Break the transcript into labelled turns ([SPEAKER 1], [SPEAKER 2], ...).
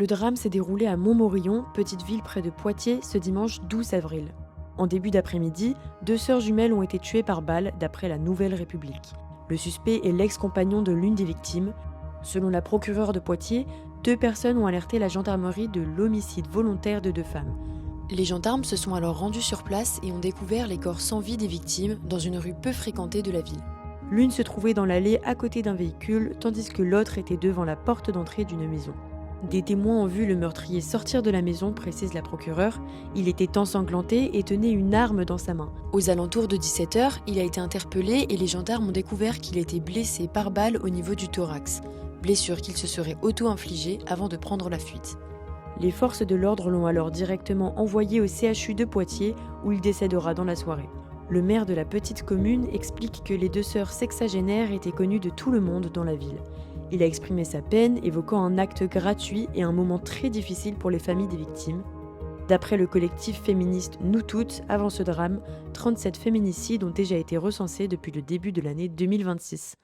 [SPEAKER 1] Le drame s'est déroulé à Montmorillon, petite ville près de Poitiers, ce dimanche 12 avril. En début d'après-midi, deux sœurs jumelles ont été tuées par balle, d'après la Nouvelle République. Le suspect est l'ex-compagnon de l'une des victimes. Selon la procureure de Poitiers, deux personnes ont alerté la gendarmerie de l'homicide volontaire de deux femmes. Les gendarmes se sont alors rendus sur place et ont découvert les corps sans vie des victimes dans une rue peu fréquentée de la ville. L'une se trouvait dans l'allée à côté d'un véhicule, tandis que l'autre était devant la porte d'entrée d'une maison. Des témoins ont vu le meurtrier sortir de la maison, précise la procureure. Il était ensanglanté et tenait une arme dans sa main. Aux alentours de 17h, il a été interpellé et les gendarmes ont découvert qu'il était blessé par balle au niveau du thorax. Blessure qu'il se serait auto-infligée avant de prendre la fuite. Les forces de l'ordre l'ont alors directement envoyé au CHU de Poitiers, où il décédera dans la soirée. Le maire de la petite commune explique que les deux sœurs sexagénaires étaient connues de tout le monde dans la ville. Il a exprimé sa peine, évoquant un acte gratuit et un moment très difficile pour les familles des victimes. D'après le collectif féministe Nous Toutes, avant ce drame, 37 féminicides ont déjà été recensés depuis le début de l'année 2026.